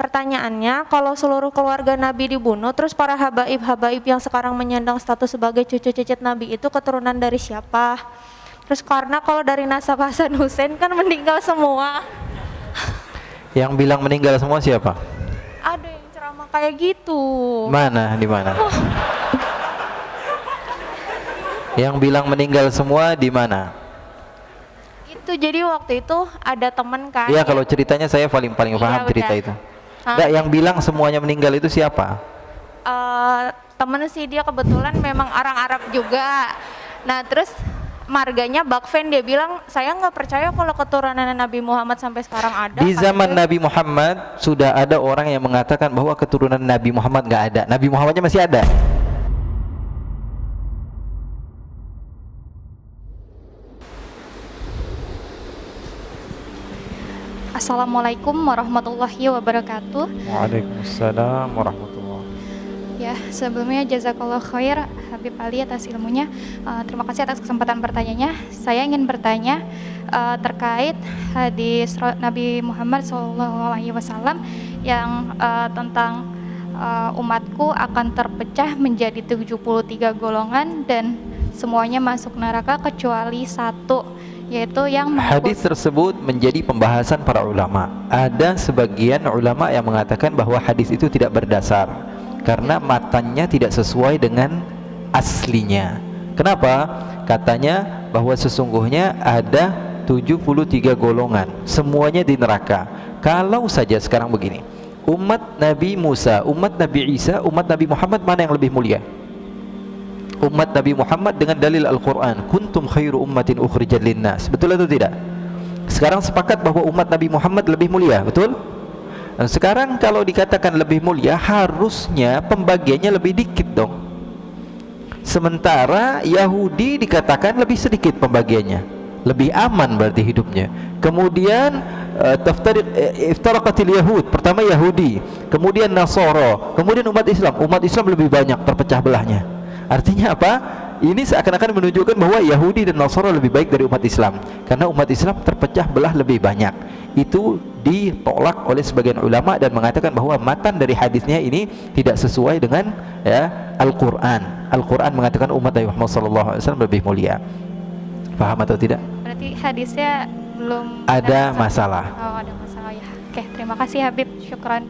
Pertanyaannya, kalau seluruh keluarga Nabi dibunuh, terus para habaib-habaib yang sekarang menyandang status sebagai cucu cicit Nabi itu keturunan dari siapa? Terus karena kalau dari nasab Hasan Hussein kan meninggal semua. Yang bilang meninggal semua siapa? Ada yang ceramah kayak gitu. Mana? Di mana? Yang bilang meninggal semua di mana? Itu jadi waktu itu ada teman kan. Iya, kalau ceritanya saya paling Iya, paham cerita udah. itu. Hah? Enggak, yang bilang semuanya meninggal itu siapa? Temen sih, dia kebetulan memang orang Arab juga. Nah terus marganya Bakfen, dia bilang saya nggak percaya kalau keturunan Nabi Muhammad sampai sekarang ada. Di zaman Nabi Muhammad sudah ada orang yang mengatakan bahwa keturunan Nabi Muhammad nggak ada. Nabi Muhammadnya masih ada. Assalamualaikum warahmatullahi wabarakatuh. Waalaikumsalam warahmatullahi. Ya, sebelumnya jazakallah khair Habib Ali atas ilmunya. Terima kasih atas kesempatan bertanyanya. Saya ingin bertanya terkait hadis Nabi Muhammad SAW yang tentang umatku akan terpecah menjadi 73 golongan dan semuanya masuk neraka kecuali satu, yaitu yang Hadis tersebut menjadi pembahasan para ulama. Ada sebagian ulama yang mengatakan bahwa hadis itu tidak berdasar karena matanya tidak sesuai dengan aslinya. Kenapa? Katanya bahwa sesungguhnya ada 73 golongan, semuanya di neraka. Kalau saja sekarang begini, umat Nabi Musa, umat Nabi Isa, umat Nabi Muhammad, mana yang lebih mulia? Umat Nabi Muhammad dengan dalil Al-Quran, kuntum khairu ummatin ukhrijat linnas. Betul atau tidak? Sekarang sepakat bahwa umat Nabi Muhammad lebih mulia, betul? Dan sekarang kalau dikatakan lebih mulia, harusnya pembagiannya lebih dikit dong. Sementara Yahudi dikatakan lebih sedikit pembagiannya, lebih aman berarti hidupnya. Kemudian iftaraqatil Yahud, pertama Yahudi, kemudian Nasara, kemudian umat Islam. Umat Islam lebih banyak terpecah belahnya. Artinya apa? Ini seakan-akan menunjukkan bahwa Yahudi dan Nasara lebih baik dari umat Islam, karena umat Islam terpecah belah lebih banyak. Itu ditolak oleh sebagian ulama dan mengatakan bahwa matan dari hadisnya ini tidak sesuai dengan Al-Quran. Al-Quran mengatakan umat Nabi Muhammad SAW lebih mulia. Paham atau tidak? Berarti hadisnya belum ada masalah. Oh, ada masalah ya. Oke, terima kasih Habib, syukran.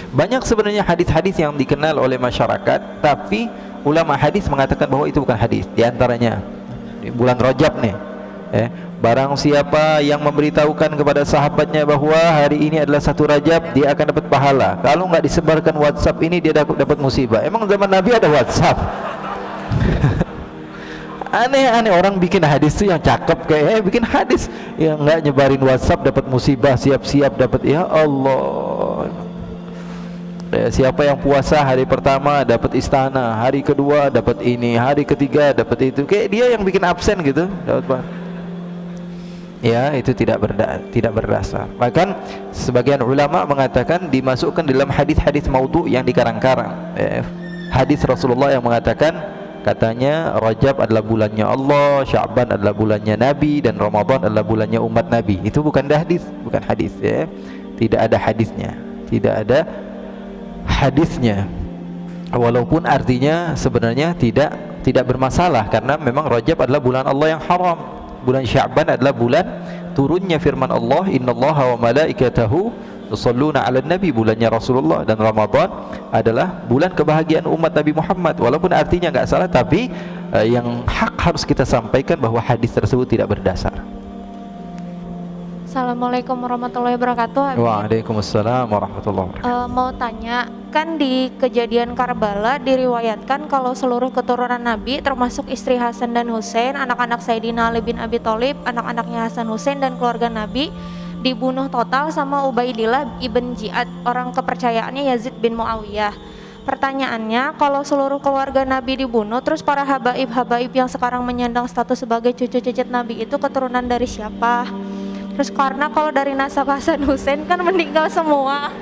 Banyak sebenarnya hadis-hadis yang dikenal oleh masyarakat, tapi ulama hadis mengatakan bahwa itu bukan hadis. Di antaranya di bulan Rajab nih, barang siapa yang memberitahukan kepada sahabatnya bahwa hari ini adalah 1 Rajab, dia akan dapat pahala. Kalau nggak disebarkan WhatsApp ini, dia dapat musibah. Emang zaman Nabi ada WhatsApp? Aneh-aneh orang bikin hadis tuh yang cakep kayak bikin hadis yang nggak nyebarin WhatsApp dapat musibah, siap-siap dapat. Ya Allah. Siapa yang puasa hari pertama dapat istana, hari kedua dapat ini, hari ketiga dapat itu. Kayak dia yang bikin absen gitu, dapat apa? Ya, itu tidak berdasar. Bahkan sebagian ulama mengatakan dimasukkan dalam hadis-hadis maudhu yang dikarang-karang. Hadis Rasulullah yang mengatakan, katanya Rajab adalah bulannya Allah, Sya'ban adalah bulannya Nabi, dan Ramadan adalah bulannya umat Nabi. Itu bukan hadis, bukan hadis ya. Tidak ada hadisnya. Tidak ada hadisnya. Walaupun artinya sebenarnya tidak bermasalah, karena memang Rajab adalah bulan Allah yang haram. Bulan Sya'ban adalah bulan turunnya firman Allah, innallaha wa malaikatahu yusholluna 'alan nabi, bulannya Rasulullah. Dan Ramadan adalah bulan kebahagiaan umat Nabi Muhammad. Walaupun artinya enggak salah, tapi yang hak harus kita sampaikan bahwa hadis tersebut tidak berdasar. Assalamualaikum warahmatullahi wabarakatuh. Waalaikumsalam warahmatullahi wabarakatuh. Mau tanya, kan di kejadian Karbala diriwayatkan kalau seluruh keturunan Nabi termasuk istri Hasan dan Hussein, anak-anak Sayyidina Ali bin Abi Thalib, anak-anaknya Hasan Hussein dan keluarga Nabi dibunuh total sama Ubaidillah ibn Ziyad, orang kepercayaannya Yazid bin Muawiyah. Pertanyaannya, kalau seluruh keluarga Nabi dibunuh, terus para habaib-habaib yang sekarang menyandang status sebagai cucu cicit Nabi itu keturunan dari siapa? Terus karena kalau dari nasab Hasan Hussein kan meninggal semua.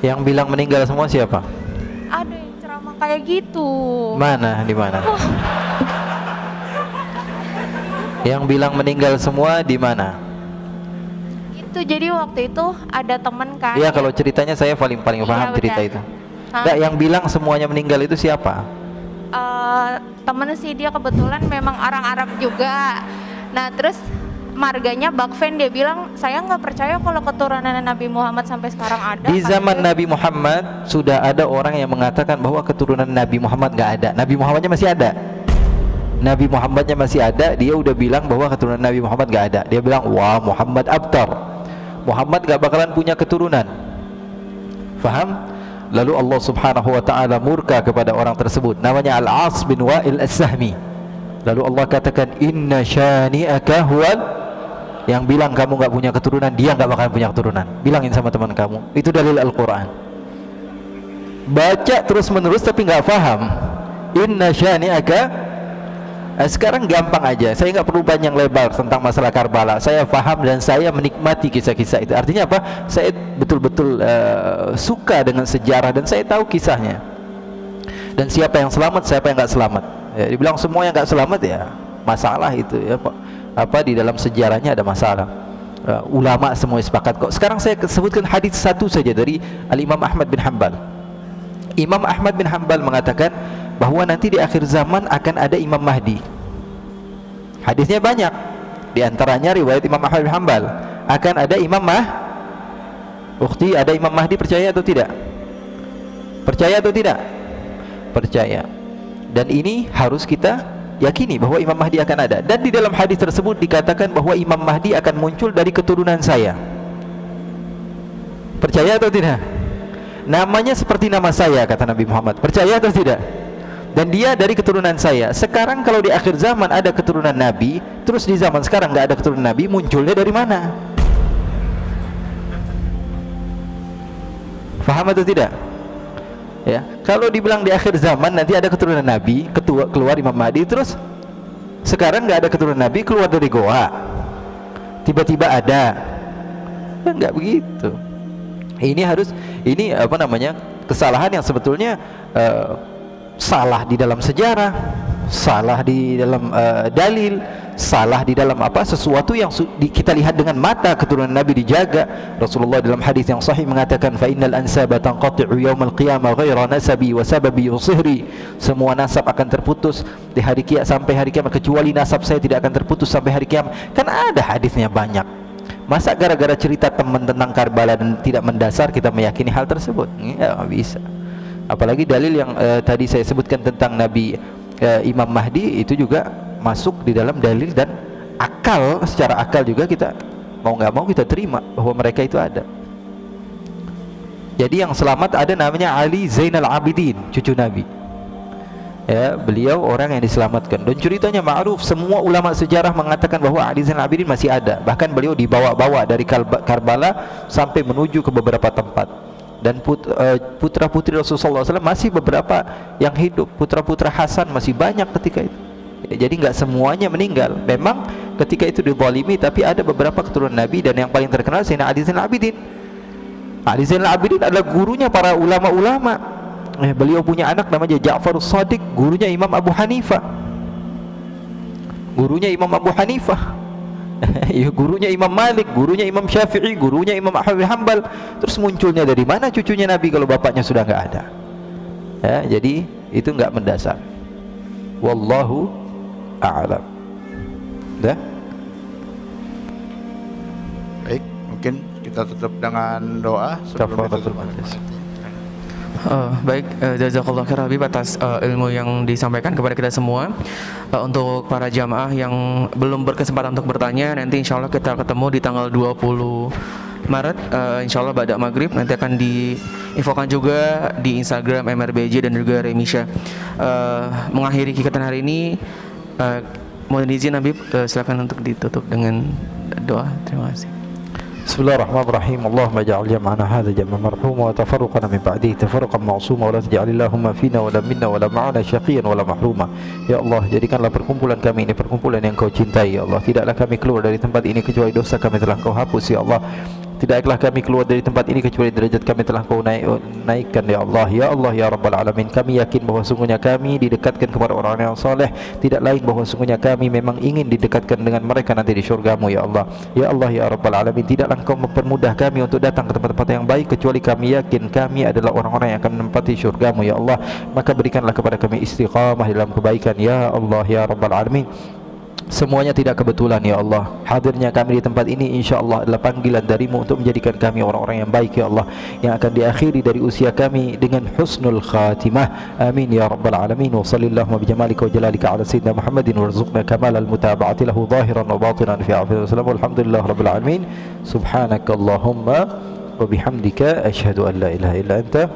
Yang bilang meninggal semua siapa? Ada yang ceramah kayak gitu. Mana? Di mana? Yang bilang meninggal semua di mana? Tuh jadi waktu itu ada temen kan. Iya, kalau ceritanya saya paling Iya, paham cerita benar. itu. Hah? Enggak, yang bilang semuanya meninggal itu siapa? Temen sih, dia kebetulan memang orang Arab juga. Nah terus marganya Bakfen, dia bilang saya nggak percaya kalau keturunan Nabi Muhammad sampai sekarang ada. Di zaman Gitu. Nabi Muhammad sudah ada orang yang mengatakan bahwa keturunan Nabi Muhammad nggak ada. Nabi Muhammadnya masih ada. Nabi Muhammadnya masih ada. Dia udah bilang bahwa keturunan Nabi Muhammad nggak ada. Dia bilang, wah Muhammad abtar. Muhammad nggak bakalan punya keturunan. Faham? Lalu Allah Subhanahu wa taala murka kepada orang tersebut. Namanya Al-As bin Wa'il As-Sahmi. Lalu Allah katakan, inna syani'aka huwal, yang bilang kamu nggak punya keturunan, dia nggak bakalan punya keturunan. Bilangin sama teman kamu. Itu dalil Al-Quran. Baca terus menerus tapi nggak paham. Inna syani'aka. Sekarang gampang aja. Saya nggak perlu panjang lebar tentang masalah Karbala. Saya paham dan saya menikmati kisah-kisah itu. Artinya apa? Saya betul-betul suka dengan sejarah dan saya tahu kisahnya. Dan siapa yang selamat, siapa yang nggak selamat. Ya, dibilang semua yang nggak selamat ya masalah itu ya Pak. Apa di dalam sejarahnya ada masalah. Ulama semua sepakat kok. Sekarang saya sebutkan hadis satu saja dari Al-Imam Ahmad bin Hanbal. Imam Ahmad bin Hanbal mengatakan bahwa nanti di akhir zaman akan ada Imam Mahdi. Hadisnya banyak. Di antaranya riwayat Imam Ahmad bin Hanbal, akan ada Imam Ukhti, ada Imam Mahdi, percaya atau tidak? Percaya atau tidak? Percaya. Dan ini harus kita yakini bahwa Imam Mahdi akan ada. Dan di dalam hadis tersebut dikatakan bahwa Imam Mahdi akan muncul dari keturunan saya. Percaya atau tidak? Namanya seperti nama saya, kata Nabi Muhammad. Percaya atau tidak? Dan dia dari keturunan saya. Sekarang kalau di akhir zaman ada keturunan Nabi, terus di zaman sekarang nggak ada keturunan Nabi, munculnya dari mana? Faham atau tidak? Ya, kalau dibilang di akhir zaman nanti ada keturunan Nabi, keluar Imam Mahdi, terus sekarang nggak ada keturunan Nabi, keluar dari goa, tiba-tiba ada, nggak begitu. Ini apa namanya, kesalahan yang sebetulnya salah di dalam sejarah, salah di dalam dalil, salah di dalam apa, sesuatu yang kita lihat dengan mata keturunan Nabi dijaga. Rasulullah dalam hadis yang sahih mengatakan, fa innal ansaba tanqati'u yaumal qiyamah ghaira nasabi wa sababi yusihri. Semua nasab akan terputus di hari kiamat, sampai hari kiamat, kecuali nasab saya tidak akan terputus sampai hari kiamat. Kan ada hadisnya banyak. Masa gara-gara cerita teman tentang Karbala dan tidak mendasar kita meyakini hal tersebut? Ya, nggak bisa. Apalagi dalil yang tadi saya sebutkan tentang Nabi Imam Mahdi itu juga masuk di dalam dalil, dan akal, secara akal juga kita mau nggak mau kita terima bahwa mereka itu ada. Jadi yang selamat ada namanya Ali Zainal Abidin, cucu Nabi. Ya, beliau orang yang diselamatkan. Dan ceritanya ma'ruf, semua ulama sejarah mengatakan bahwa Ali Zainal Abidin masih ada. Bahkan beliau dibawa-bawa dari Karbala sampai menuju ke beberapa tempat. Dan putra-putri Rasulullah SAW masih beberapa yang hidup. Putra-putra Hasan masih banyak ketika itu. Jadi nggak semuanya meninggal. Memang ketika itu dizalimi, tapi ada beberapa keturunan Nabi, dan yang paling terkenal Sayyidina Ali Zainal Abidin. Ali Zainal Abidin adalah gurunya para ulama-ulama. Beliau punya anak namanya Ja'far Shadiq, gurunya Imam Abu Hanifah. Gurunya Imam Abu Hanifah. Gurunya Imam Malik, gurunya Imam Syafi'i, gurunya Imam Ahmad bin Hanbal. Terus munculnya dari mana cucunya Nabi kalau bapaknya sudah nggak ada? Ya, jadi itu nggak mendasar. Wallahu a'lam. Dah? Baik, mungkin kita tutup dengan doa sebelum Tafadhal. ditutup. Baik, jazakallah khair Habib atas ilmu yang disampaikan kepada kita semua. Untuk para jamaah yang belum berkesempatan untuk bertanya, nanti insya Allah kita ketemu di tanggal 20 Maret, insya Allah pada maghrib. Nanti akan diinfokan juga di Instagram MRBJ dan juga Remisha. Mengakhiri kegiatan hari ini, mohon izin Habib, silakan untuk ditutup dengan doa. Terima kasih. Bismillahirrahmanirrahim. Allahumma ja'al jam'ana hadha jam'an marhuma wa tafarruqana min ba'dihi tafarruqan ma'suma wa la taj'al Allahumma fina wa la minna wa la ma'ana syaqiyan wa la mahruma. Ya Allah, jadikanlah perkumpulan kami ini perkumpulan yang Kau cintai ya Allah. Tidaklah kami keluar dari tempat ini kecuali dosa kami telah Kau hapus ya Allah. tidaklah kami keluar dari tempat ini kecuali derajat kami telah Kau naikkan ya Allah. Ya Allah ya Rabbal Alamin, kami yakin bahawa sungguhnya kami didekatkan kepada orang-orang yang soleh, tidak lain bahawa sungguhnya kami memang ingin didekatkan dengan mereka nanti di syurga-Mu ya Allah. Ya Allah ya Rabbal Alamin, tidaklah Engkau mempermudah kami untuk datang ke tempat-tempat yang baik kecuali kami yakin kami adalah orang-orang yang akan menempati syurga-Mu ya Allah. Maka berikanlah kepada kami istiqamah dalam kebaikan ya Allah ya Rabbal Alamin. Semuanya tidak kebetulan ya Allah. Hadirnya kami di tempat ini insya-Allah adalah panggilan darimu untuk menjadikan kami orang-orang yang baik ya Allah, yang akan diakhiri dari usia kami dengan husnul khatimah. Amin ya rabbal alamin. Wa sallallahu bi jamalika wa jalalika ala sayyidina Muhammadin warzuqna kamal al mutaba'ati lahu zahiran wa batinan fi afiyati wasallam. Walhamdulillah rabbil alamin. Subhanakallahumma wa bihamdika asyhadu an la ilaha illa anta